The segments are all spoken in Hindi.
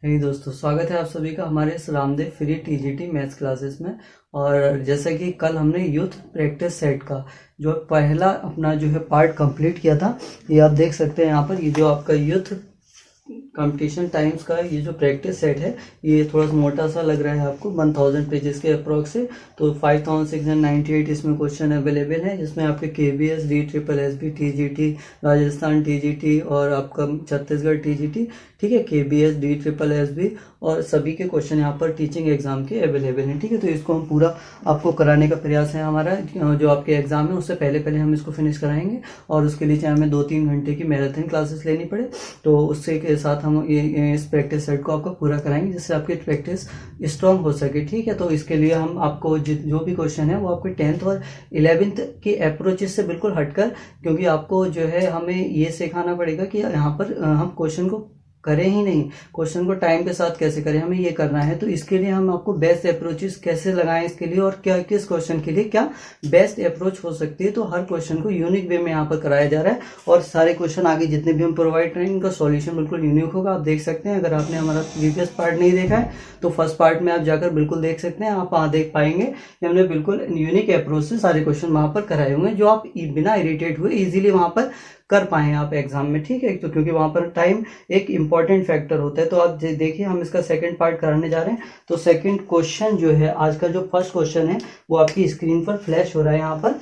हे दोस्तों, स्वागत है आप सभी का हमारे इस Ramdev free TGT maths classes में। और जैसा कि कल हमने यूथ प्रैक्टिस सेट का जो पहला अपना जो है पार्ट कंप्लीट किया था, ये आप देख सकते हैं यहाँ पर। ये जो आपका यूथ कंपटीशन टाइम्स का ये जो प्रैक्टिस सेट है, ये थोड़ा सा मोटा सा लग रहा है आपको, 1000 पेजेस के अप्रॉक्स से। तो 5698 इसमें क्वेश्चन अवेलेबल है, जिसमें आपके KBS, DSSS, TGT, Rajasthan TGT और आपका छत्तीसगढ़ TGT, ठीक है, KBS, DSSS और सभी के क्वेश्चन यहाँ पर टीचिंग एग्जाम के अवेलेबल हैं। ठीक है, तो इसको हम पूरा आपको कराने का प्रयास है हमारा। जो आपके एग्जाम है उससे पहले पहले हम इसको फिनिश कराएंगे, और उसके लिए चाहे हमें 2-3 घंटे की मैराथन क्लासेस लेनी पड़े, तो उससे के साथ हम इस प्रैक्टिस सेट को आपको पूरा कराएंगे, जिससे आपकी प्रैक्टिस स्ट्रांग हो सके। ठीक है, तो इसके लिए हम आपको जो भी क्वेश्चन है वो आपके 10th और 11th की अप्रोचेस से बिल्कुल हटकर, क्योंकि आपको जो है हमें ये सिखाना पड़ेगा कि यहाँ पर हम क्वेश्चन को करें ही नहीं, क्वेश्चन को टाइम के साथ कैसे करें, हमें ये करना है। तो इसके लिए हम आपको बेस्ट अप्रोचेस कैसे लगाएं इसके लिए, और क्या किस क्वेश्चन के लिए क्या बेस्ट अप्रोच हो सकती है। तो हर क्वेश्चन को यूनिक वे में यहाँ पर कराया जा रहा है, और सारे क्वेश्चन आगे जितने भी हम प्रोवाइड करेंगे उनका सॉल्यूशन बिल्कुल यूनिक होगा। आप देख सकते हैं, अगर आपने हमारा प्रीवियस पार्ट नहीं देखा है तो फर्स्ट पार्ट में आप जाकर बिल्कुल देख सकते हैं। आप वहाँ देख पाएंगे कि हमने बिल्कुल यूनिक अप्रोच से सारे क्वेश्चन वहाँ पर कराए होंगे, जो आप बिना इरिटेट हुए इजीली वहाँ पर कर पाए आप एग्जाम में। ठीक है, तो क्योंकि वहां पर टाइम एक इंपॉर्टेंट फैक्टर होता है। तो आप देखिए, हम इसका सेकंड पार्ट कराने जा रहे हैं। तो सेकंड क्वेश्चन जो है, आज का जो फर्स्ट क्वेश्चन है वो आपकी स्क्रीन पर फ्लैश हो रहा है यहाँ पर।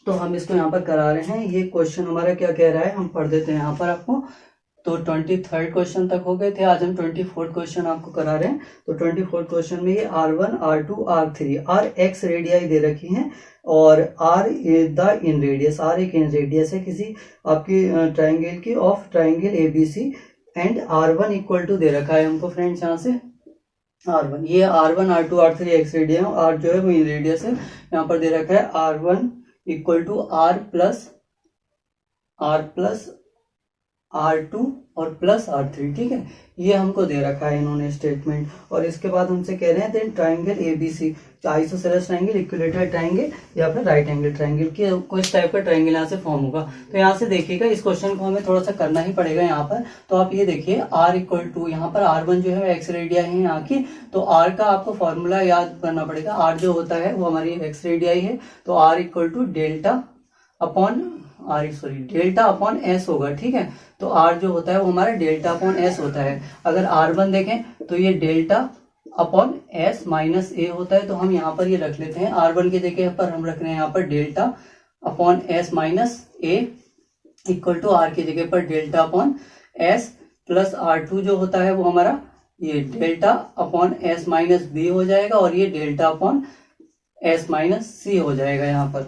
तो हम इसको यहाँ पर करा रहे हैं। ये क्वेश्चन हमारा क्या कह रहा है, हम पढ़ देते हैं यहाँ पर आपको। तो 23rd क्वेश्चन तक हो गए थे, आज हम 24th क्वेश्चन आपको करा रहे हैं। तो 24th क्वेश्चन में ये R1, R2, R3, R x radii दे रखी हैं, और R the inradius, R एक इन रेडियस है किसी आपकी ट्राइंगल की, of triangle ABC, and R1 equal to दे रखा है हमको फ्रेंड्स यहाँ से R1। ये R1, R2, R3 x radius है, R जो है वो इन रेडियस है। यहाँ पर दे रखा है R1 equal to R plus R2 और प्लस R3। ठीक है, ये हमको दे रखा है इन्होंने स्टेटमेंट। और इसके बाद हमसे कह रहे हैं then triangle ABC, isosceles triangle, equilateral triangle या फिर राइट एंगल ट्राइंगल की कुछ टाइप का ट्राइंगल यहाँ से फॉर्म होगा। तो यहाँ से देखिएगा, इस क्वेश्चन को हमें थोड़ा सा करना ही पड़ेगा यहाँ पर। तो आप ये देखिए, R इक्वल टू, यहाँ पर R1 जो है एक्स रेडिया है यहाँ की, तो R का आपको फॉर्मूला याद करना पड़ेगा। R जो होता है वो हमारी एक्स रेडियाई है, तो R equal to delta upon S होगा। ठीक है, तो R जो होता है वो हमारा डेल्टा अपॉन S होता है। अगर R1 देखें तो ये delta upon S minus A होता है। तो हम यहाँ पर ये रख लेते हैं, R1 की जगह पर हम रख रहे हैं यहाँ पर delta upon S minus A equal to R की जगह पर delta upon S plus R2 जो होता है वो हमारा ये delta upon S minus B हो जाएगा, और ये delta upon S minus C हो जाएगा। यहाँ पर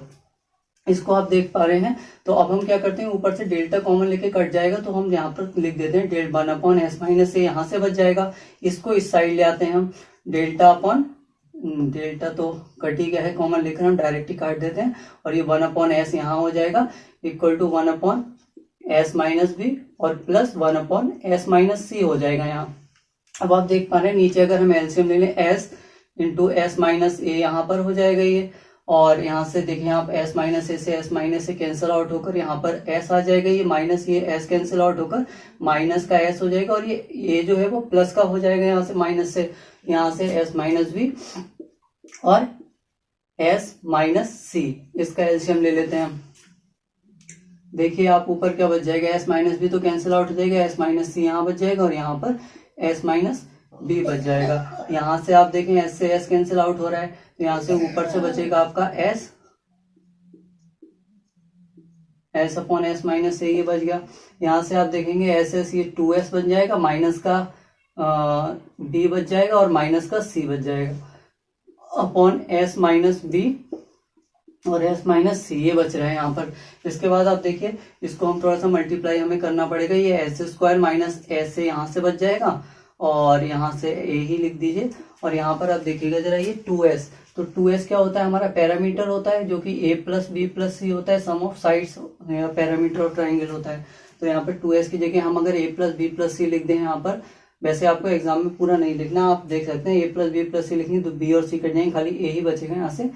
इसको आप देख पा रहे हैं। तो अब हम क्या करते हैं, ऊपर से डेल्टा कॉमन लेके कट जाएगा, तो हम यहाँ पर लिख देते हैं डेल्टा 1 अपॉन S माइनस से, यहाँ से बच जाएगा। इसको इस साइड ले आते हैं हम, डेल्टा अपॉन डेल्टा तो कट ही गया है, कॉमन लेकर हम डायरेक्ट ही काट देते हैं, और ये 1 अपॉन S यहाँ हो जाएगा equal to 1 upon S minus B और plus 1 upon S minus C हो जाएगा यहाँ। अब आप देख पा रहे हैं, नीचे अगर हम एलसीएम ले लें, S into S minus A यहाँ पर हो जाएगा ये, और यहाँ से देखें आप S माइनस A से S minus A cancel out होकर यहाँ पर S आ जाएगा, ये माइनस ये S कैंसिल आउट होकर माइनस का S हो जाएगा, और ये जो है वो प्लस का हो जाएगा यहाँ से, माइनस से यहाँ से S माइनस B और S माइनस C। इसका एलसीएम ले लेते हैं हम। देखिए आप ऊपर क्या बच जाएगा, S माइनस B तो कैंसिल आउट हो जाएगा, S माइनस C यहाँ बच जाएगा, और यहाँ पर S माइनस B बच जाएगा। यहाँ से आप देखें S से S कैंसिल आउट हो रहा है, तो यहाँ से ऊपर से बचेगा आपका S upon S minus A, ये बच गया। यहाँ से आप देखेंगे S ये 2S बन जाएगा, माइनस का B बच जाएगा, और माइनस का C बच जाएगा अपॉन S माइनस B और S माइनस C, ये बच रहा है यहाँ पर। इसके बाद आप देखिए, इसको हम थोड़ा सा मल्टीप्लाई हमें करना पड़ेगा, ये S स्क्वायर माइनस S यहाँ से बच जाएगा, और यहाँ से A ही लिख दीजिए। और यहाँ पर आप देखिएगा जरा, ये 2S, तो 2S क्या होता है, हमारा पैरामीटर होता है, जो कि A plus B plus C होता है, sum of sides parameter of triangle होता है। तो यहाँ पर 2S की जगह हम अगर A plus B plus C लिख दें यहाँ पर, वैसे आपको एग्जाम में पूरा नहीं लिखना, आप देख सकते हैं A plus B plus C लिखेंगे तो B और C कट जाएंगे, खाली A ही बचेगा यहाँ से।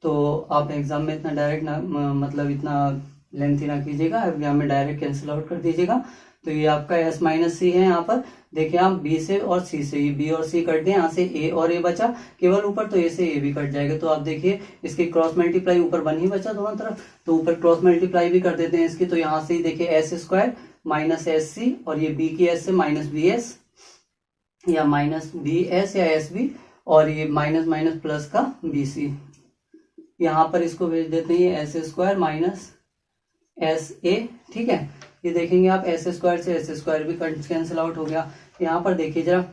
तो आप एग्जाम में इतना डायरेक्ट ना, मतलब इतना लेंथी ना कीजिएगा, एग्जाम में डायरेक्ट कैंसिल आउट कर दीजिएगा। तो ये आपका S माइनस C है यहाँ पर, देखिए आप बी से और सी से, ये बी और सी कट दिए, यहाँ से ए और ए बचा केवल ऊपर, तो ए से ए भी कट जाएगा। तो आप देखिए इसकी क्रॉस मल्टीप्लाई ऊपर 1 ही बचा दोनों तरफ, तो ऊपर क्रॉस मल्टीप्लाई भी कर देते हैं इसकी। तो यहाँ से ही देखिए S square minus S C, और ये बी की एस से माइनस बी एस या माइनस बी एस या एस बी, और ये माइनस माइनस प्लस का बी सी। यहाँ पर इसको भेज देते हैं S square minus S A. ठीक है, ये देखेंगे आप एस स्क्वायर से एस स्क्वायर भी कैंसिल आउट हो गया। यहाँ पर देखिए जरा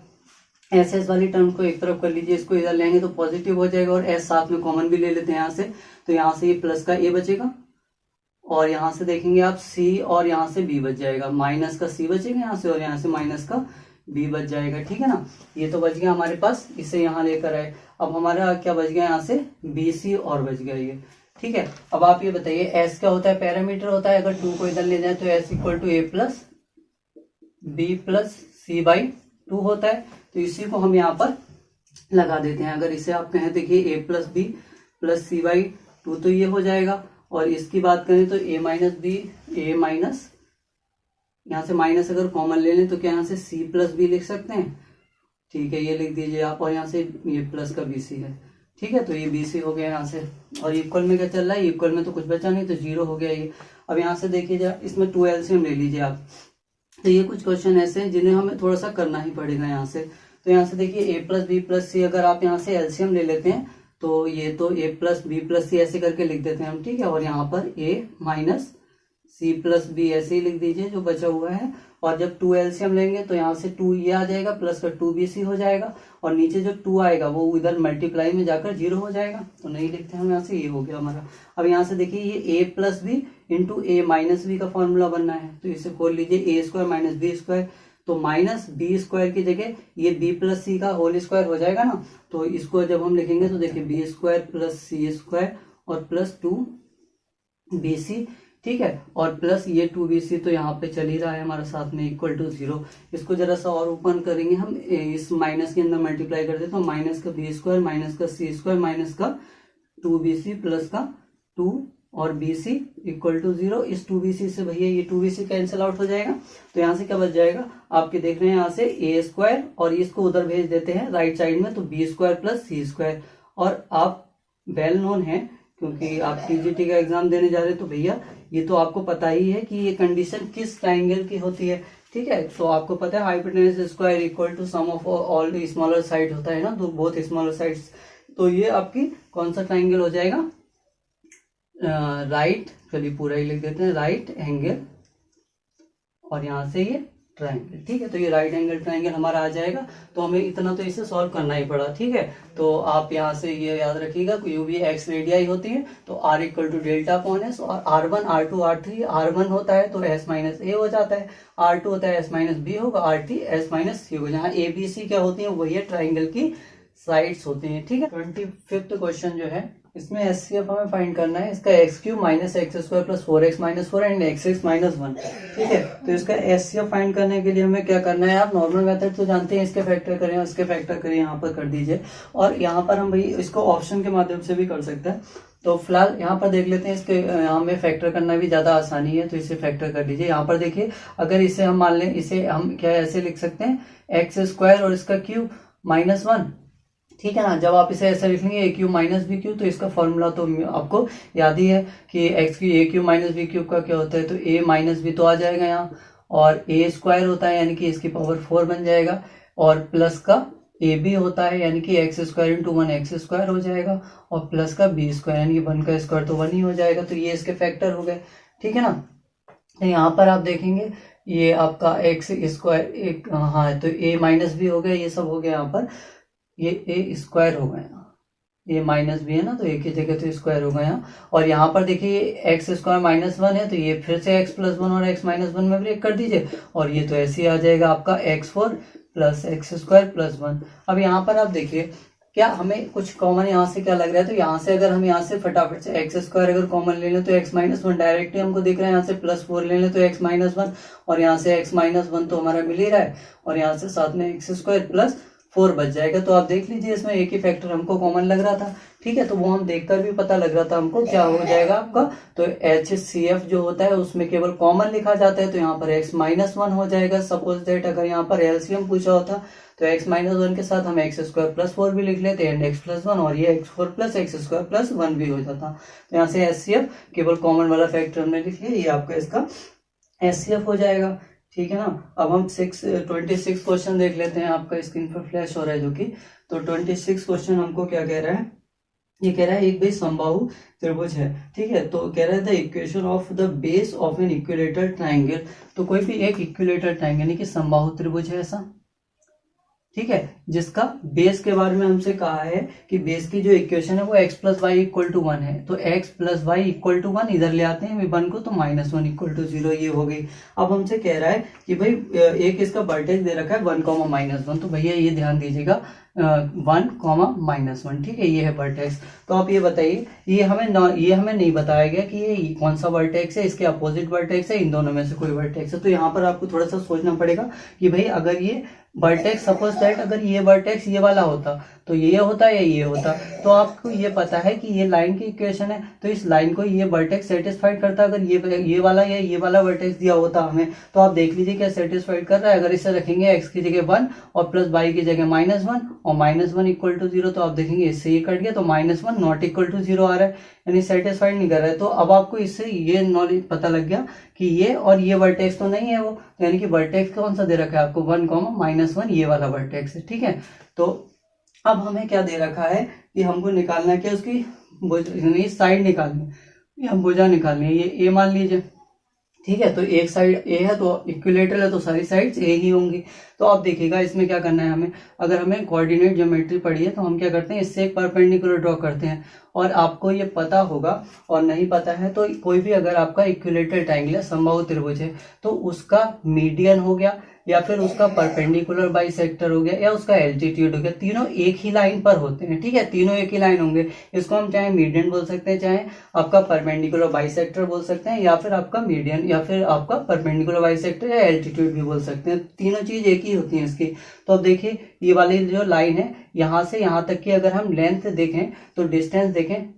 एस एस वाली टर्म को एक तरफ कर लीजिए, इसको इधर लेंगे तो पॉजिटिव हो जाएगा, और एस साथ में कॉमन भी ले लेते हैं यहाँ से, तो यहाँ से ये प्लस का ए बचेगा, और यहाँ से देखेंगे आप सी और यहाँ से बी बच जाएगा, माइनस का सी बचेगा यहाँ से, और यहाँ से माइनस का बी बच जाएगा। ठीक है ना, ये तो बच गया हमारे पास, इसे यहाँ लेकर आए। अब हमारा क्या बच गया यहाँ से, बी सी और बच गया ये। ठीक है, अब आप ये बताइए एस क्या होता है, पैरामीटर होता है। अगर 2 को इधर ले जाए तो S equal to A plus B plus C by 2 होता है, तो इसी को हम यहाँ पर लगा देते हैं। अगर इसे आप कहें देखिए A plus B plus C by 2, तो ये हो जाएगा। और इसकी बात करें तो ए माइनस बी, ए माइनस, यहाँ से माइनस अगर कॉमन ले लें तो क्या यहाँ से सी प्लस बी लिख सकते हैं। ठीक है, ये लिख दीजिए आप, और यहाँ से ये प्लस का बी सी है। ठीक है, तो ये बी सी हो गया यहाँ से, और इक्वल में क्या चल रहा है, इक्वल में तो कुछ बचा नहीं, तो 0 हो गया ये। अब यहाँ से देखिए जरा, इसमें 2 एलसीएम ले लीजिए आप। तो ये कुछ क्वेश्चन ऐसे हैं जिन्हें हमें थोड़ा सा करना ही पड़ेगा यहाँ से। तो यहाँ से देखिए ए प्लस बी प्लस सी, अगर आप यहाँ से एलसीएम ले लेते हैं तो ये तो ए प्लस बी प्लस सी ऐसे करके लिख देते हैं हम। ठीक है, और यहाँ पर ए माइनस सी प्लस बी ऐसे ही लिख दीजिए जो बचा हुआ है। और जब 2 एलसीएम लेंगे तो यहाँ से 2 ये आ जाएगा, प्लस का 2 बी सी हो जाएगा, और नीचे जो 2 आएगा वो इधर मल्टीप्लाई में जाकर 0 हो जाएगा, तो नहीं लिखते हम यहाँ से, ये हो गया हमारा। अब यहाँ से देखिए ये a plus B into A minus B का फॉर्मूला बनना है, तो इसे खोल लीजिए, A square minus B square, तो माइनस बी स्क्वायर की जगह ये बी प्लस सी का होल स्क्वायर हो जाएगा ना। तो इसको जब हम लिखेंगे तो देखिए बी स्क्वायर प्लस सी स्क्वायर और प्लस 2 बी सी। ठीक है, और प्लस ये 2bc तो यहाँ पे चल ही रहा है हमारे साथ में, इक्वल टू 0। इसको जरा सा और ओपन करेंगे हम, इस माइनस के अंदर मल्टीप्लाई कर देते, तो माइनस का बी स्क्वायर माइनस का सी स्क्वायर माइनस का 2bc प्लस का 2 और bc इक्वल टू 0। इस 2bc से भैया ये 2bc कैंसिल आउट हो जाएगा, तो यहाँ से क्या बच जाएगा आपके देख रहे हैं, यहाँ से ए स्क्वायर, और इसको उधर भेज देते हैं राइट साइड में, तो बी स्क्वायर प्लस सी स्क्वायर। और आप वेल नोन है क्योंकि आप टीजीटी का एग्जाम देने जा रहे हैं, तो भैया ये तो आपको पता ही है कि ये कंडीशन किस ट्राइंगल की होती है। ठीक है, तो आपको पता है hypotenuse square equal to sum of all the smaller side होता है ना, तो बोथ स्मॉलर साइड्स। तो ये आपकी कौन सा ट्राइंगल हो जाएगा, राइट, चलिए पूरा ही लिख देते हैं, राइट एंगल, और यहाँ से ये ट्राइंगल। ठीक है, तो ये राइट एंगल ट्राइंगल हमारा आ जाएगा। तो हमें इतना तो इसे सॉल्व करना ही पड़ा। ठीक है, तो आप यहाँ से ये याद रखिएगा कि यू भी एक्स रेडियाई होती है, तो R equal to delta upon S, और R1 R2 R3, R1 होता है तो एस माइनस ए हो जाता है, R2 होता है एस माइनस बी होगा, R3 एस माइनस सी होगा। जहाँ ए बी सी क्या होती है, वही है ट्राइंगल की साइड्स होती हैं। ठीक है, 25वां क्वेश्चन जो है इसमें एचसीएफ हमें फाइंड करना है, इसका x cube minus x square plus 4x minus 4 and x minus 1। ठीक है, तो इसका एचसीएफ फाइंड करने के लिए हमें क्या करना है, आप नॉर्मल मेथड तो जानते हैं, इसके फैक्टर करें और इसके फैक्टर करें, यहाँ पर कर दीजिए। और यहाँ पर हम भाई इसको ऑप्शन के माध्यम से भी कर सकते हैं। तो फिलहाल यहाँ पर देख लेते हैं, इसके यहाँ में फैक्टर करना भी ज्यादा आसानी है, तो इसे फैक्टर कर लीजिए। यहाँ पर देखिए, अगर इसे हम मान लें, इसे हम क्या ऐसे लिख सकते हैं, एक्स स्क्वायर और इसका क्यूब माइनस 1। ठीक है ना, जब आप इसे ऐसे लिखेंगे ए क्यूब माइनस बी क्यूब, तो इसका फॉर्मूला तो आपको याद ही है कि एक्स क्यूब ए क्यूब माइनस बी क्यूब का क्या होता है, तो ए माइनस बी तो आ जाएगा यहाँ, और ए स्क्वायर होता है यानी कि इसकी पावर 4 बन जाएगा, और प्लस का ए बी होता है यानी कि x square into 1 x square हो जाएगा, और प्लस का बी स्क्वायर यानी कि 1 का स्क्वायर तो 1 ही हो जाएगा। तो ये इसके फैक्टर हो गए। ठीक है ना, तो यहाँ पर आप देखेंगे ये आपका एक्स स्क्वायर एक, हाँ, तो ए माइनस बी हो गया, ये सब हो गया। यहाँ पर ये ए स्क्वायर हो गया, ये माइनस भी है ना, तो एक ही जगह तो स्क्वायर हो गया। और यहाँ पर देखिए एक्स स्क्वायर माइनस 1 है, तो ये फिर से एक्स प्लस 1 और एक्स माइनस 1 में ब्रेक कर दीजिए, और ये तो ऐसे ही आ जाएगा आपका x4 plus x square plus 1। अब यहाँ पर आप देखिए क्या हमें कुछ कॉमन यहाँ से क्या लग रहा है, तो यहाँ से अगर हम यहाँ से फटाफट से एक्स स्क्वायर अगर कॉमन ले लें तो एक्स माइनस 1 डायरेक्टली हमको दिख रहा है, यहाँ से प्लस 4 ले लें तो एक्स माइनस 1, और यहाँ से एक्स माइनस 1 तो हमारा मिल ही रहा है, और यहाँ से साथ में एक्स स्क्वायर प्लस 4 बच जाएगा। तो आप देख लीजिए इसमें एक ही फैक्टर हमको कॉमन लग रहा था। ठीक है, तो वो हम देखकर भी पता लग रहा था हमको क्या हो जाएगा आपका। तो HCF जो होता है उसमें केवल कॉमन लिखा जाता है, तो यहाँ पर x माइनस वन हो जाएगा। सपोज दैट अगर यहाँ पर एलसीएम पूछा होता तो x माइनस वन के साथ हम एक्स स्क्वायर प्लस फोर भी लिख लेते एंड x प्लस वन, और ये x4 plus x square plus one भी हो जाता। तो यहाँ से HCF केवल कॉमन वाला फैक्टर हमने लिख लिया, ये आपका इसका HCF हो जाएगा। ठीक है ना। अब हम 26 क्वेश्चन देख लेते हैं, आपका स्क्रीन पर फ्लैश हो रहा है जो कि, तो 26 क्वेश्चन हमको क्या कह रहा है, ये कह रहा है एक भाई समबाहु त्रिभुज है। ठीक है, तो कह रहा है the equation of the base of an equilateral triangle, तो कोई भी एक इक्विलेटरल ट्राइंगल यानी कि समबाहु त्रिभुज है ऐसा, ठीक है, जिसका बेस के बारे में हमसे कहा है कि बेस की जो इक्वेशन है वो x plus Y equal to one है, तो x plus Y equal to one इधर ले आते हैं वन को, तो minus one equal to zero, ये हो गई। अब हमसे कह रहा है कि भाई एक इसका वर्टेक्स दे रखा है वन कॉमा माइनस वन, तो भैया ये ध्यान दीजिएगा वन कॉमा माइनस वन, ठीक है, ये है वर्टेक्स। तो आप ये बताइए, ये हमें नहीं बताया गया कि ये कौन सा वर्टेक्स है, इसके अपोजिट वर्टेक्स है, इन दोनों में से कोई वर्टेक्स है। तो यहाँ पर आपको थोड़ा सा सोचना पड़ेगा कि भाई अगर ये वर्टेक्स, सपोज दैट अगर ये वर्टेक्स ये वाला होता तो ये होता या ये होता, तो आपको ये पता है कि ये लाइन की इक्वेशन है, तो इस लाइन को ये वर्टेक्स सेटिस्फाइड करता। अगर ये वाला या ये वाला वर्टेक्स दिया होता हमें, तो आप देख लीजिए क्या सेटिस्फाइड कर रहा है। अगर इसे रखेंगे x की जगह वन और प्लस y की जगह माइनस वन और minus one equal to zero, तो आप देखेंगे इससे ये कट गया, तो minus one not equal to zero आ रहा है, यानी सेटिस्फाइड नहीं कर रहा है। तो अब आपको इससे ये नॉलेज पता लग गया कि ये और ये वर्टेक्स तो नहीं है वो, यानी कि वर्टेक्स कौन सा दे रखा है आपको, वन कॉमा माइनस वन, ये वाला वर्टेक्स है। ठीक है, तो अब हमें क्या दे रखा है कि हमको निकालना है क्या, उसकी साइड निकालनी है, या भुजा निकालनी है, ये ए मान लीजिए। ठीक है, तो एक साइड ए है तो इक्विलेटरल है तो सारी साइड्स ए ही होंगी। तो आप देखिएगा इसमें क्या करना है हमें, अगर हमें कोऑर्डिनेट ज्योमेट्री पढ़ी है तो हम क्या करते हैं, इससे एक परपेंडिकुलर ड्रॉ करते हैं। और आपको ये पता होगा, और नहीं पता है तो कोई भी अगर आपका इक्विलेटरल ट्रायंगल है, समबाहु त्रिभुज है, तो उसका मीडियन हो गया या फिर उसका परपेंडिकुलर बाइसेक्टर हो गया या उसका एल्टीट्यूड हो गया, तीनों एक ही लाइन पर होते हैं। ठीक है, तीनों एक ही लाइन होंगे, इसको हम चाहे मीडियन बोल सकते हैं, चाहे आपका परपेंडिकुलर बाइसेक्टर बोल सकते हैं, या फिर आपका मीडियन या फिर आपका परपेंडिकुलर बाइसेक्टर या एल्टीट्यूड भी बोल सकते हैं, तीनों चीज एक ही होती है इसकी। तो अब देखिए ये वाली जो लाइन है यहाँ से यहाँ तक की अगर हम लेंथ देखें तो डिस्टेंस देखें,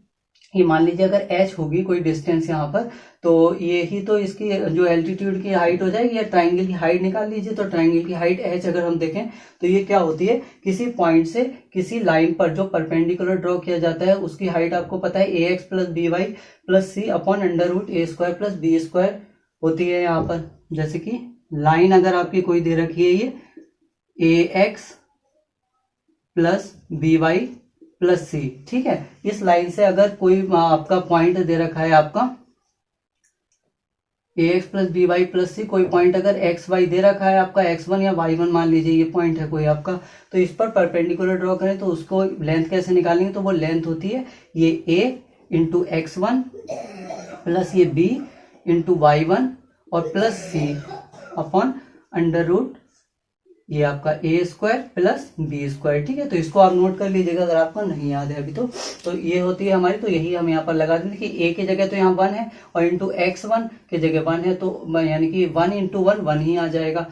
ये मान लीजिए अगर h होगी कोई डिस्टेंस यहाँ पर, तो ये ही तो इसकी जो एल्टीट्यूड की हाइट हो जाएगी, या ट्राइंगल की हाइट निकाल लीजिए, तो ट्राइंगल की हाइट h अगर हम देखें तो ये क्या होती है, किसी पॉइंट से किसी लाइन पर जो परपेंडिकुलर ड्रॉ किया जाता है उसकी हाइट आपको पता है ax plus B Y plus C upon under root A square plus B square होती है। यहाँ पर जैसे कि लाइन अगर आपकी कोई दे रखी है, ये ax plus B Y plus C, ठीक है, इस लाइन से अगर कोई आपका पॉइंट दे रखा है आपका ax plus B Y plus C, कोई पॉइंट अगर एक्स वाई दे रखा है आपका x1 या y1 मान लीजिए, ये पॉइंट है कोई आपका, तो इस पर परपेंडिकुलर ड्रॉ करें तो उसको लेंथ कैसे निकालेंगे, तो वो लेंथ होती है ये a इंटू x1 प्लस ये b इंटू y1 और plus c upon under root ये आपका A square plus B square. ठीक है, तो इसको आप नोट कर लीजिएगा अगर आपको नहीं याद है अभी तो ये होती है हमारी, तो यही हम यहाँ पर लगा देंगे कि ए की जगह तो यहाँ वन है और इंटू x1 की जगह वन है, तो यानी कि वन इंटू वन वन ही आ जाएगा,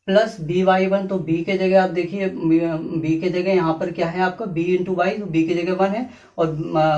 प्लस बी वाई वन, तो बी के जगह आप देखिए बी के जगह यहाँ पर क्या है आपका बी इंटू वाई, तो बी की जगह वन है और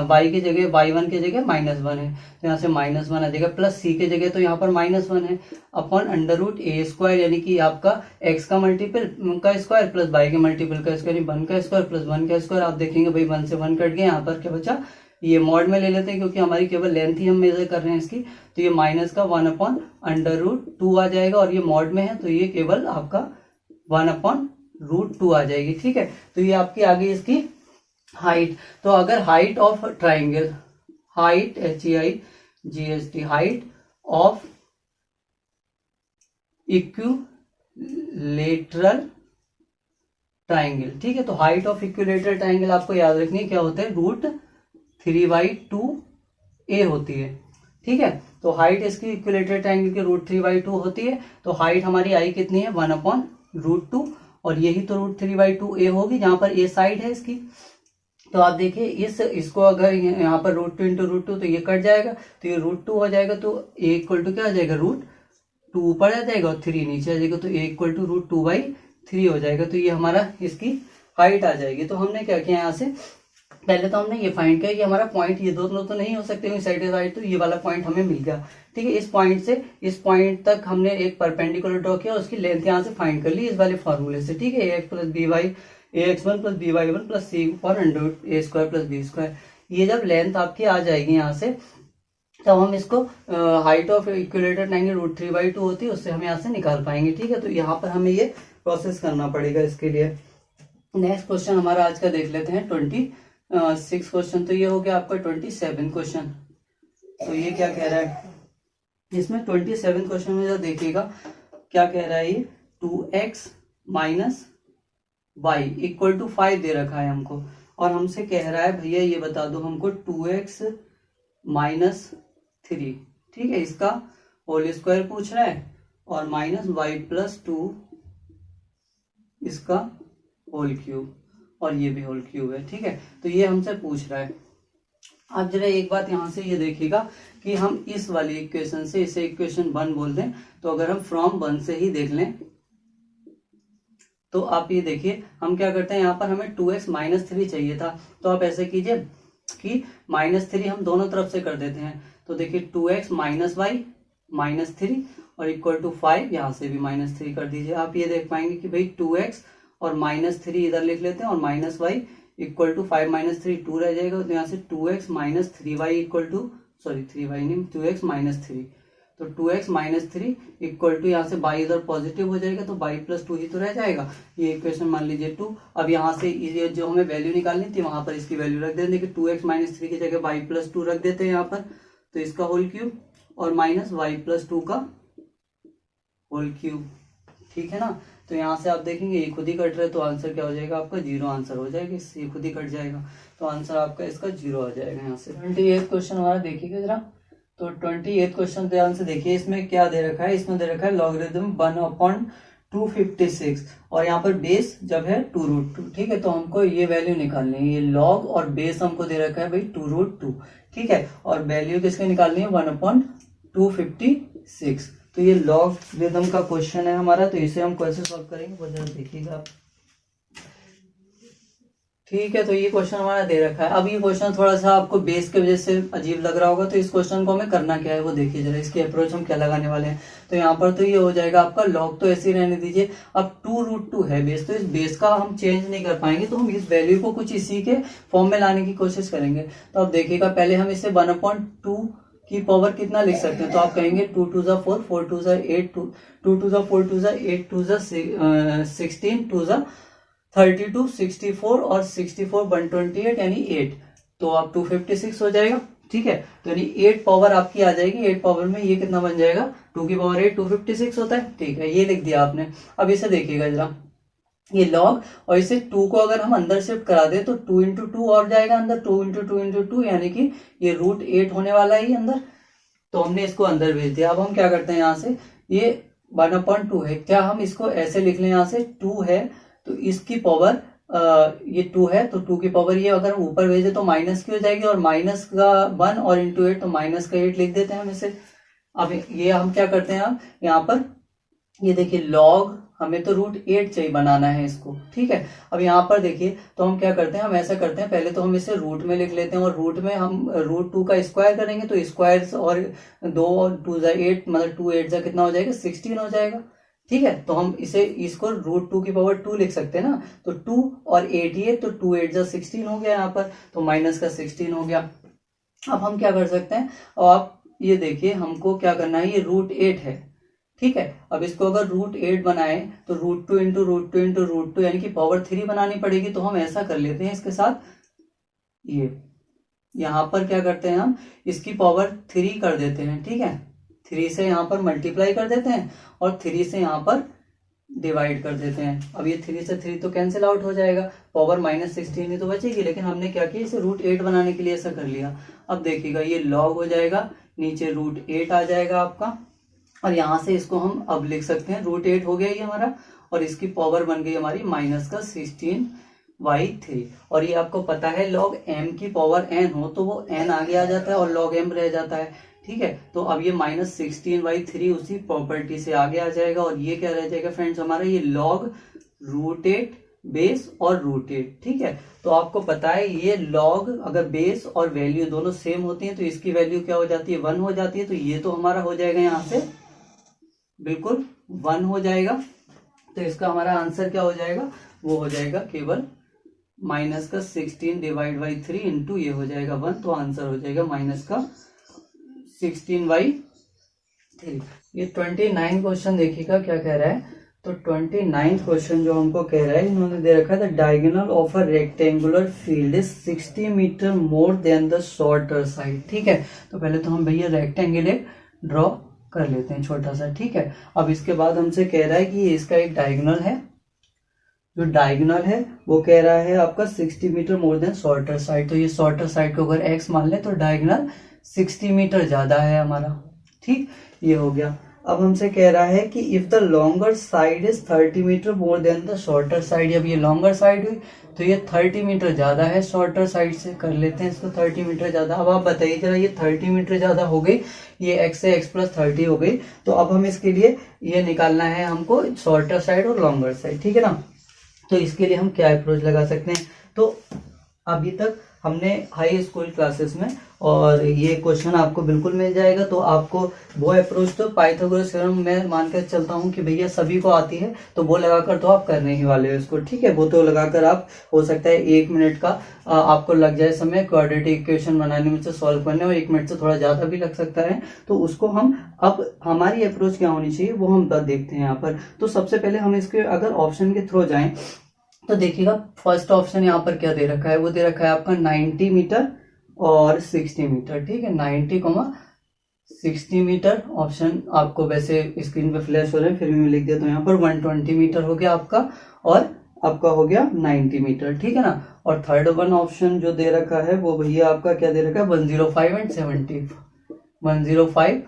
वाई की जगह वाई वन की जगह माइनस वन है, तो यहाँ से माइनस वन आ जाएगा, प्लस सी के जगह तो यहाँ पर माइनस वन है upon under root A square, यानी कि आपका एक्स का मल्टीपल का स्क्वायर प्लस वाई के मल्टीपल का स्क्वायर, वन का स्क्वायर प्लस वन का स्क्वायर। आप देखेंगे भाई वन से वन कट गया, यहाँ पर क्या बचा, ये मॉड में ले लेते हैं क्योंकि हमारी केवल लेंथ ही हम मेजर कर रहे हैं इसकी, तो ये माइनस का one upon under root two आ जाएगा, और ये मॉड में है तो ये केवल आपका वन अपॉन रूट टू आ जाएगी। ठीक है, तो ये आपकी आ गई इसकी हाइट। तो अगर height of triangle, height HEIGHT, height of equilateral triangle, ठीक है, तो हाइट ऑफ इक्विलेटरल ट्राइंगल आपको याद रखनी है क्या होता है, √3/2a होती है। ठीक है, तो हाइट इसकी इक्विलेटरल ट्राइंगल की √3/2 होती है, तो हाइट हमारी आई कितनी है, वन/√2, और यही तो √3/2a होगी, जहां पर a साइड है इसकी। तो आप देखिए इसको अगर यहाँ पर √2 इंटू √2 तो ये कट जाएगा, तो ये √2 हो जाएगा, तो a इक्वल टू क्या आ जाएगा, √2 ऊपर आ जाएगा और 3 नीचे आ जाएगा, तो a इक्वल टू √2/3 हो जाएगा, तो ये हमारा इसकी हाइट आ जाएगी। तो हमने क्या किया यहाँ से पहले तो हमने ये फाइंड किया कि हमारा पॉइंट ये दोनों तो नहीं हो सकते साइड साइड, तो ये वाला पॉइंट हमें मिल गया। ठीक है, इस पॉइंट से इस पॉइंट तक हमने एक परपेंडिकुलर ड्रॉ किया, उसकी लेंथ यहाँ से फाइंड कर ली इस वाले फॉर्मूले से। ठीक है, ax plus B Y ax1 plus B Y one plus C पर under A square plus B square. ये जब लेंथ आपकी आ जाएगी यहाँ से, तब हम इसको हाइट ऑफ इक्विलेटर ट्रायंगल √3/2 होती है, उससे हम यहाँ से निकाल पाएंगे। ठीक है, तो यहाँ पर हमें ये प्रोसेस करना पड़ेगा इसके लिए। नेक्स्ट क्वेश्चन हमारा आज का देख लेते हैं 26 क्वेश्चन। तो ये हो गया आपका 27 क्वेश्चन। तो ये क्या कह रहा है इसमें 27 क्वेश्चन में जो देखिएगा क्या कह रहा है, ये 2x minus Y equal to 5 दे रखा है हमको, और हमसे कह रहा है भैया ये बता दो हमको 2x माइनस 3, ठीक है, इसका होल स्क्वायर पूछ रहा है, और माइनस वाई प्लस 2 इसका होल क्यूब, और ये भी होल क्यूब है। ठीक है, तो ये हमसे पूछ रहा है। आप जरा एक बात यहां से ये देखिएगा कि हम इस वाली इक्वेशन से इसे इक्वेशन 1 बोल दें, तो अगर हम फ्रॉम 1 से ही देख लें तो आप ये देखिए हम क्या करते हैं, यहाँ पर हमें 2x माइनस 3 चाहिए था, तो आप ऐसे कीजिए कि -3 हम दोनों तरफ से कर देते हैं। तो देखिए 2x माइनस वाई माइनस 3 और इक्वल टू 5, यहाँ से भी -3 कर दीजिए। आप ये देख पाएंगे कि भाई 2x और -3 इधर लिख लेते हैं, और minus Y equal to 5 minus 3 2 रह जाएगा। तो यहाँ से 2x minus 3y equal to 3y नहीं 2x माइनस 3, तो 2x माइनस 3 इक्वल टू यहाँ से y इधर पॉजिटिव हो जाएगा, तो y प्लस 2 ही तो रह जाएगा। ये इक्वेशन मान लीजिए 2। अब यहाँ से ये जो हमें वैल्यू निकालनी थी वहां पर इसकी वैल्यू रख देंगे, 2x माइनस 3 की जगह y प्लस 2 रख देते हैं यहाँ पर, तो इसका होल क्यूब और माइनस y प्लस 2 का होल क्यूब। ठीक है ना, तो यहाँ से आप देखेंगे ये खुद ही कट रहा है, तो आंसर क्या हो जाएगा आपका 0 आंसर हो जाएगा, ये खुद ही कट जाएगा, तो आंसर आपका इसका 0 आ जाएगा यहाँ से। 28 क्वेश्चन हमारा देखिएगा जरा। तो 28 क्वेश्चन ध्यान से देखिए, इसमें क्या दे रखा है, इसमें दे रखा है लॉगरिथम 1/256, और यहाँ पर बेस जब है 2√2। ठीक है, तो हमको ये वैल्यू निकालनी है, ये लॉग और बेस हमको दे रखा है भाई 2√2। ठीक है, और वैल्यू किसकी निकालनी है 1/256। तो ये लॉगरिथम का क्वेश्चन है हमारा, तो इसे हम कैसे सॉल्व करेंगे वो जरा देखिएगा आप। ठीक है, तो ये क्वेश्चन हमारा दे रखा है। अब ये क्वेश्चन थोड़ा सा आपको बेस के वजह से अजीब लग रहा होगा, तो इस क्वेश्चन को हमें करना क्या है वो देखिए जरा, इसकी अप्रोच हम क्या लगाने वाले हैं। तो यहाँ पर तो ये हो जाएगा आपका लॉग, तो ऐसे ही रहने दीजिए। अब 2√2 है बेस, तो इस बेस का हम चेंज नहीं कर पाएंगे, तो हम इस वैल्यू को कुछ इसी के फॉर्म में लाने की कोशिश करेंगे। तो अब देखिएगा पहले हम इसे 1/2 की पावर कितना लिख सकते हैं, तो आप कहेंगे 2 2 जा 4 4 2 जा 8 2 2 जा 4 2 जा 8 2 जा 16 2 जा 32 64 और 64 128 यानी 8, तो आप 256 हो जाएगा। ठीक है, तो यानी 8 पावर आपकी आ जाएगी, 8 पावर में ये कितना बन जाएगा 2 की पावर 8 256 होता है। ठीक है, ये लिख दिया आपने। अब इसे देखिएगा जरा, ये लॉग और इसे 2 को अगर हम अंदर शिफ्ट करा दे तो 2 इंटू 2 और जाएगा अंदर, 2 इंटू 2 इंटू 2 यानी कि ये √8 होने वाला है ये अंदर, तो हमने इसको अंदर भेज दिया। अब हम क्या करते हैं, यहाँ से ये 1/2 है, क्या हम इसको ऐसे लिख लें, यहाँ से 2 है तो इसकी पावर ये 2 है, तो 2 की पावर ये अगर ऊपर भेजे तो माइनस की हो जाएगी, और माइनस का 1 और इंटू 8 तो माइनस का 8 लिख देते हैं हम इसे। अब ये हम क्या करते हैं, अब यहाँ पर ये देखिए लॉग हमें तो √8 चाहिए बनाना है इसको। ठीक है, अब यहाँ पर देखिए तो हम क्या करते हैं, हम ऐसा करते हैं पहले तो हम इसे रूट में लिख लेते हैं, और रूट में हम √2 का स्क्वायर करेंगे, तो स्क्वायर और 2 और 2 जा 8 मतलब 2 8 जा कितना हो जाएगा 16 हो जाएगा। ठीक है, तो हम इसको √2 की पावर 2 लिख सकते हैं ना, तो 2 और 8 ये, तो 2 8 जा 16 हो गया यहाँ पर, तो माइनस का 16 हो गया। अब हम क्या कर सकते हैं, और आप ये देखिए हमको क्या करना है, ये √8 है। ठीक है, अब इसको अगर √8 बनाए तो √2 इंटू √2 इंटू √2 यानी कि पावर 3 बनानी पड़ेगी, तो हम ऐसा कर लेते हैं इसके साथ, ये यहाँ पर क्या करते हैं हम इसकी पावर 3 कर देते हैं। ठीक है, 3 से यहाँ पर मल्टीप्लाई कर देते हैं और 3 से यहाँ पर डिवाइड कर देते हैं। अब ये 3 से 3 तो कैंसिल आउट हो जाएगा, पावर -16 ही तो बचेगी, लेकिन हमने क्या किया इसे √8 बनाने के लिए ऐसा कर लिया। अब देखिएगा ये लॉग हो जाएगा, नीचे √8 आ जाएगा आपका, और यहाँ से इसको हम अब लिख सकते हैं √8 हो गया ये हमारा, और इसकी पावर बन गई हमारी माइनस का 16/3। और ये आपको पता है लॉग m की पावर n हो तो वो n आगे आ जाता है और लॉग m रह जाता है। ठीक है, तो अब ये -16/3 उसी प्रॉपर्टी से आगे आ जाएगा, और ये क्या रह जाएगा फ्रेंड्स हमारा, ये लॉग √8 बेस और रूटेड, ठीक है। तो आपको पता है ये लॉग अगर बेस और वैल्यू दोनों सेम होती हैं तो इसकी वैल्यू क्या हो जाती है, 1 हो जाती है। तो ये तो हमारा हो जाएगा यहाँ से बिल्कुल 1 हो जाएगा। तो इसका हमारा आंसर क्या हो जाएगा, वो हो जाएगा केवल माइनस का 16 डिवाइड बाई 3 इंटू ये हो जाएगा 1। तो आंसर हो जाएगा माइनस का 16/3। ये 29 क्वेश्चन देखिएगा क्या कह रहा है। तो 29 क्वेश्चन जो हमको कह रहा है, इन्होंने दे रखा है the diagonal of a rectangular field is 60 metre more than the shorter side, ठीक है। तो पहले तो हम भैया रेक्टेंगल एक ड्रॉ कर लेते हैं छोटा सा, ठीक है। अब इसके बाद हमसे कह रहा है कि इसका एक डायगोनल है, जो डायगोनल है वो कह रहा है आपका 60 metre more than shorter side. तो ये शॉर्टर साइड को अगर x मान ले तो डायगोनल 60 मीटर ज्यादा है हमारा, ठीक, ये हो गया। अब हमसे कह रहा है कि if the longer side is 30 metre more than the shorter side. अब ये लॉन्गर साइड हुई तो ये 30 मीटर ज्यादा है शॉर्टर साइड से, कर लेते हैं इसको 30 मीटर ज्यादा। अब आप बताइए जरा, ये 30 मीटर ज्यादा हो गई, ये x से x प्लस 30 हो गई। तो अब हम इसके लिए ये निकालना है हमको शॉर्टर साइड और लॉन्गर साइड, ठीक है ना। तो इसके लिए हम क्या अप्रोच लगा सकते हैं। तो अभी तक हमने हाई स्कूल क्लासेस में, और ये क्वेश्चन आपको बिल्कुल मिल जाएगा। तो आपको वो अप्रोच तो पाइथागोरस थ्योरम मैं मानकर चलता हूँ कि भैया सभी को आती है, तो वो लगाकर तो आप करने ही वाले हो इसको, ठीक है। वो तो लगाकर आप, हो सकता है 1 मिनट का आपको लग जाए समय क्वाड्रेटिक इक्वेशन बनाने में से सॉल्व करने, और 1 मिनट से थोड़ा ज्यादा भी लग सकता है। तो उसको हम, अब हमारी अप्रोच क्या होनी चाहिए वो हम देखते हैं यहाँ पर। तो सबसे पहले हम इसके अगर ऑप्शन के थ्रू जाएं तो देखिएगा फर्स्ट ऑप्शन यहाँ पर क्या दे रखा है, वो दे रखा है आपका 90 मीटर और 60 मीटर, ठीक है। 90, 60 मीटर ऑप्शन आपको वैसे स्क्रीन पे फ्लैश हो रहे हैं, फिर भी मैं लिख देता हूँ यहाँ पर 120 मीटर हो गया आपका, और आपका हो गया 90 मीटर, ठीक है ना। और थर्ड वन ऑप्शन जो दे रखा है वो भैया आपका क्या दे रखा है, 105 एंड 70, 105,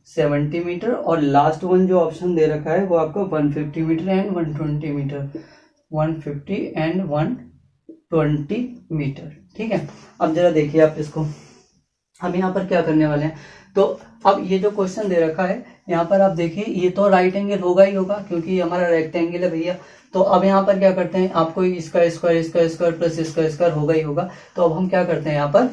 70 मीटर। और लास्ट वन जो ऑप्शन दे रखा है वो आपका 150 metre and 120 metre, 150 and 120 metre, ठीक है। अब जरा देखिए आप इसको, हम यहाँ पर क्या करने वाले हैं। तो अब ये जो क्वेश्चन दे रखा है यहाँ पर आप देखिए, ये तो राइट एंगल होगा ही होगा क्योंकि हमारा रेक्टेंगल है भैया। तो अब यहाँ पर क्या करते हैं, आपको इसका स्क्वायर प्लस इसका स्क्वायर होगा ही होगा। तो अब हम क्या करते हैं यहाँ पर,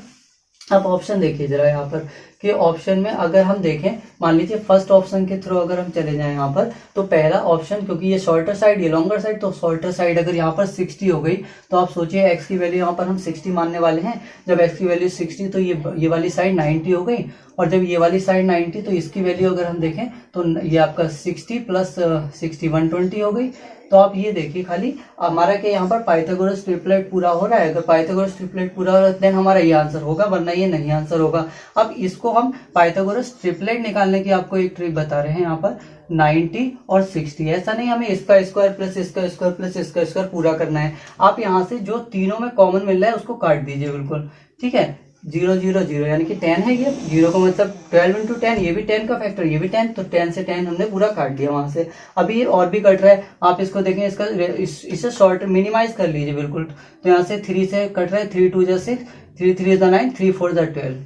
अब ऑप्शन देखिए जरा यहाँ पर कि ऑप्शन में अगर हम देखें, मान लीजिए फर्स्ट ऑप्शन के थ्रू अगर हम चले जाएं यहाँ पर, तो पहला ऑप्शन, क्योंकि ये शॉर्टर साइड ये लॉन्गर साइड, तो शॉर्टर साइड अगर यहाँ पर 60 हो गई तो आप सोचिए x की वैल्यू यहाँ पर हम 60 मानने वाले हैं। जब x की वैल्यू 60 तो ये वाली साइड 90 हो गई, और जब ये वाली साइड 90 तो इसकी वैल्यू अगर हम देखें तो ये आपका 60 प्लस 60 120 हो गई। तो आप ये देखिए खाली हमारा क्या यहाँ पर पाइथागोरस ट्रिपलेट पूरा हो रहा है। अगर पाइथागोरस ट्रिपलेट पूरा हो रहा है देन हमारा ये आंसर होगा, वरना ये नहीं आंसर होगा। अब इसको हम पाइथागोरस ट्रिपलेट निकालने की आपको एक ट्रिक बता रहे हैं यहाँ पर, 90 और 60। ऐसा नहीं हमें इसका स्क्वायर प्लस इसका स्क्वायर प्लस इसका स्क्वायर पूरा करना है। आप यहाँ से जो तीनों में कॉमन मिल रहा है उसको काट दीजिए बिल्कुल, ठीक है। 0 0 0 यानी कि 10 है, ये 0 का मतलब 12 इंटू 10, ये भी 10 का फैक्टर, ये भी 10, तो 10 से 10 हमने पूरा काट दिया वहां से। अभी ये और भी कट रहा है, आप इसको देखें, इसका इसे शॉर्ट मिनिमाइज कर लीजिए बिल्कुल। तो यहाँ से 3 से कट रहा है, 3 2 जा 6, 3 3 जा 9, 3 4 जा 12,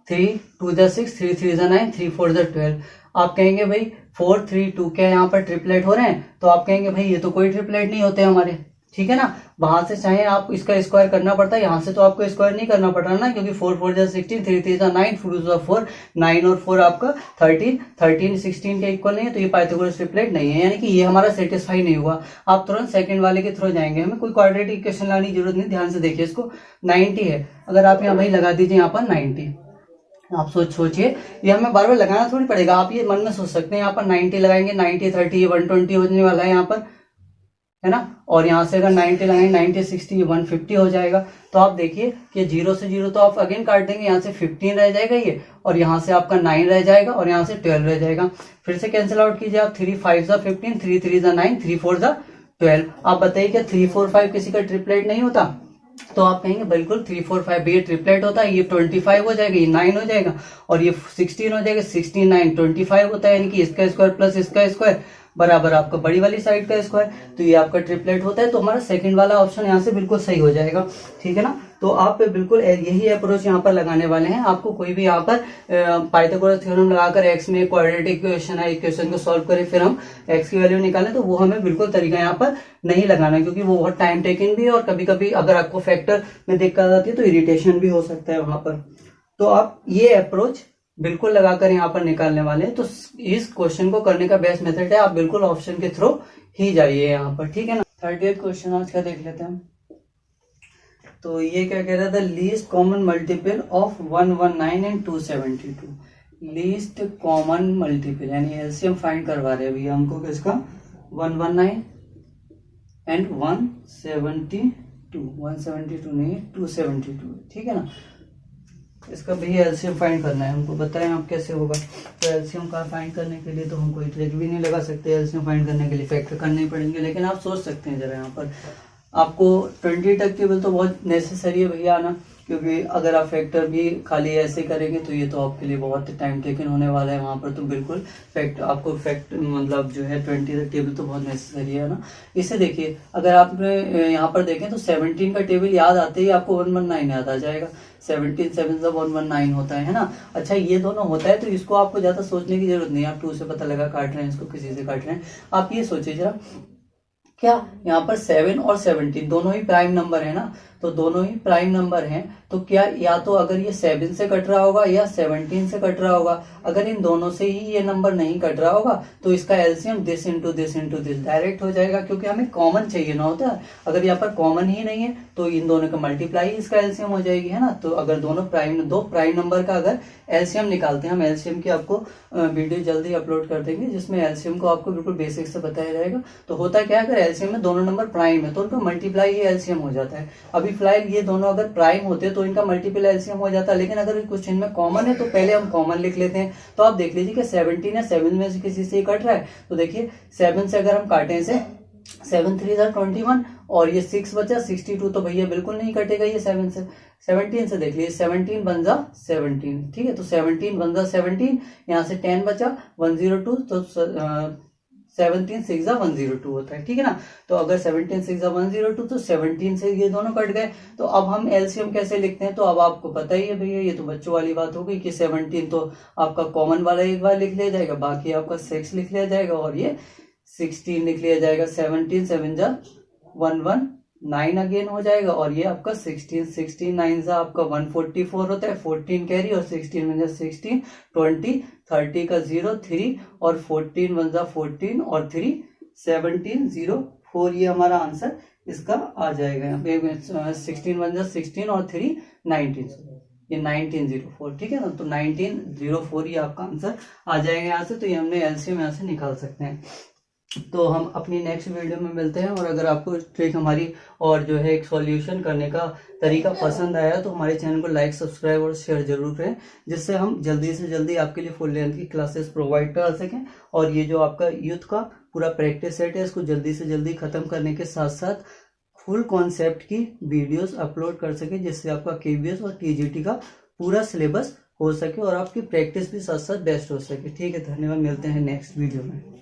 3 2 जा 6, 3 3 जा 9, 3 4 जा 12। आप कहेंगे भाई 4 3 2 क्या यहाँ पर ट्रिपलेट हो रहे हैं, तो आप कहेंगे भाई ये तो कोई ट्रिपलेट नहीं होते हमारे, ठीक है ना। वहां से चाहे आप इसका स्क्वायर करना पड़ता है, यहाँ से तो आपको स्क्वायर नहीं करना पड़ रहा ना, क्योंकि 4 4 जा 16, 3 3 जा 9, 4 जा 4, 9 और 4 आपका 13, 13 16 के इक्वल नहीं है, तो ये पाइथागोरस ट्रिपलेट नहीं है, यानी कि ये हमारा सेटिस्फाई नहीं हुआ। आप तुरंत सेकंड वाले के थ्रू जाएंगे, हमें कोई क्वाड्रेटिक इक्वेशन लाने की जरूरत नहीं। ध्यान से देखिए इसको, 90 है, अगर आप यहाँ भाई लगा दीजिए यहाँ पर 90, आप सोचिए, ये हमें बार बार लगाना थोड़ी पड़ेगा, आप ये मन में सोच सकते हैं यहाँ पर 90 लगाएंगे, 90 30 ये 120 होने वाला है यहाँ पर, है ना। और यहाँ से अगर 90 लगाएंगे, 90 60 ये 150 हो जाएगा। तो आप देखिए कि 0 से 0 तो आप अगेन काट देंगे, यहाँ से 15 रह जाएगा ये, और यहाँ से आपका 9 रह जाएगा, और यहाँ से 12 रह जाएगा। फिर से कैंसिल आउट कीजिए आप, 3 5 जा 15, 3 3 जा 9, 3 4 जा 12। आप बताइए क्या 3 4 5 किसी का ट्रिपलेट नहीं होता? तो आप कहेंगे बिल्कुल 3 4 5 ये ट्रिपलेट होता है, ये 25 हो जाएगा, ये 9 हो जाएगा, और ये 16 हो जाएगा, 16 9 25 होता है, यानी कि इसका स्क्वायर प्लस इसका स्क्वायर बराबर आपका बड़ी वाली साइड का स्क्वायर, तो ये आपका ट्रिपलेट होता है। तो हमारा सेकंड वाला ऑप्शन यहाँ से बिल्कुल सही हो जाएगा, ठीक है ना। तो आप बिल्कुल यही अप्रोच यहाँ पर लगाने वाले हैं। आपको कोई भी यहाँ पर पाइथागोरस थ्योरम लगाकर एक्स में क्वाड्रेटिक इक्वेशन है, इक्वेशन को सॉल्व करें फिर हम एक्स की वैल्यू निकालें, तो वो हमें बिल्कुल तरीका यहाँ पर नहीं लगाना, क्योंकि वो बहुत टाइम टेकिंग भी है और कभी कभी अगर आपको फैक्टर में दिक्कत आती है तो इरिटेशन भी हो सकता है वहां पर। तो आप ये अप्रोच बिल्कुल लगाकर यहाँ पर निकालने वाले हैं। तो इस क्वेश्चन को करने का बेस्ट मेथड है आप बिल्कुल ऑप्शन के थ्रू ही जाइए यहाँ पर, ठीक है ना। 38 क्वेश्चन आज का देख लेते हैं। तो ये क्या कह रहा था, least common multiple of 119 and 272। Least common multiple यानी एलसीएम फाइंड करवा रहे हैं भैया हमको किसका, 119 एंड 172 नहीं 272, ठीक है ना। इसका भैया एलसीएम फाइंड करना है हमको, बताएं आप कैसे होगा। तो एलसीएम का फाइंड करने के लिए तो हम कोई ट्रिक भी नहीं लगा सकते, एलसीएम फाइंड करने के लिए फैक्टर करने ही पड़ेंगे। लेकिन आप सोच सकते हैं जरा यहाँ पर आपको 20 तक टेबल तो बहुत नेसेसरी है भैया आना, क्योंकि अगर आप फैक्टर भी खाली ऐसे करेंगे तो ये तो आपके लिए बहुत टाइम टेकन होने वाला है वहां पर। तो बिल्कुल आपको फैक्ट मतलब जो है 20 तक टेबल तो बहुत नेसेसरी है ना। इसे देखिए, अगर आपने यहाँ पर देखें तो 17 का टेबल याद आते ही आपको 119 याद आ जाएगा। 17 7 जब 119 होता है ना। अच्छा ये दोनों होता है तो इसको आपको ज्यादा सोचने की जरूरत नहीं है, आप 2 से पता लगा काट रहे हैं, इसको किसी से काट रहे हैं। आप ये सोचिए जरा, क्या यहाँ पर 7 और 17 दोनों ही प्राइम नंबर है ना, तो दोनों ही प्राइम नंबर हैं, तो क्या या तो अगर ये 7 से कट रहा होगा या 17 से कट रहा होगा। अगर इन दोनों से ही ये नंबर नहीं कट रहा होगा तो इसका LCM this into this direct हो जाएगा, क्योंकि हमें कॉमन चाहिए ना होता है। अगर यहाँ पर कॉमन ही नहीं है तो इन दोनों का मल्टीप्लाई इसका एलसीएम हो जाएगी, है ना। तो अगर दो प्राइम नंबर का अगर एलसीएम निकालते हैं हम, एलसीएम की आपको वीडियो जल्दी अपलोड कर देंगे जिसमें एलसीएम को आपको बिल्कुल बेसिक से बताया जाएगा। तो होता क्या है, अगर एलसीएम में दोनों नंबर प्राइम है तो उनका मल्टीप्लाई ही एलसीएम हो जाता है। अभी फिलहाल ये दोनों अगर प्राइम होते तो इनका मल्टीपल एलसीएम हो जाता है, लेकिन अगर कुछ इनमें कॉमन है तो पहले हम कॉमन लिख लेते हैं। तो आप देख लीजिए कि 17 है, 7 में से किसी से कट रहा है, तो देखिए 7 से अगर हम काटें इसे 7 3 21 और ये 6 बचा 62, तो भैया बिल्कुल नहीं कटेगा ये 7 से। 17 से देख लीजिए 17 बन जा 17, ठीक है। तो 17 बन जा 17, यहाँ से 10 बचा 102, तो 17 6 102 होता है, ठीक है ना। तो अगर 17 6 102 तो 17 से ये दोनों कट गए। तो अब हम एलसीएम कैसे लिखते हैं, तो अब आपको पता ही है भैया, ये तो बच्चों वाली बात हो गई कि 17 तो आपका कॉमन वाला एक बार लिख लिया जाएगा, बाकी आपका 6 लिख लिया जाएगा और ये 16 लिख लिया जाएगा। 17 7 जा 119 अगेन हो जाएगा और ये आपका 16 9 जा आपका 144 होता है, 14 कैरी और 16 में 16 20 30 का 0 3 और 14 1 जा 14 और 3 17 0 4, ये हमारा आंसर इसका आ जाएगा। यहाँ पे 16 1 जा 16 और 3 19, ये 1904, ठीक है ना। तो 1904 ये आपका आंसर आ जाएगा यहाँ से। तो ये हमने एलसीएम यहाँ से निकाल सकते हैं। तो हम अपनी नेक्स्ट वीडियो में मिलते हैं। और अगर आपको ट्रिक हमारी और जो है एक सॉल्यूशन करने का तरीका पसंद आया तो हमारे चैनल को लाइक सब्सक्राइब और शेयर जरूर करें, जिससे हम जल्दी से जल्दी आपके लिए फुल लेंथ की क्लासेस प्रोवाइड कर सकें। और ये जो आपका यूथ का पूरा प्रैक्टिस सेट है इसको जल्दी से जल्दी खत्म करने के साथ साथ फुल कॉन्सेप्ट की वीडियोस अपलोड कर सके, जिससे आपका केबीएस और टीजीटी का पूरा सिलेबस हो सके और आपकी प्रैक्टिस भी साथ साथ बेस्ट हो सके। ठीक है, धन्यवाद, मिलते हैं नेक्स्ट वीडियो में।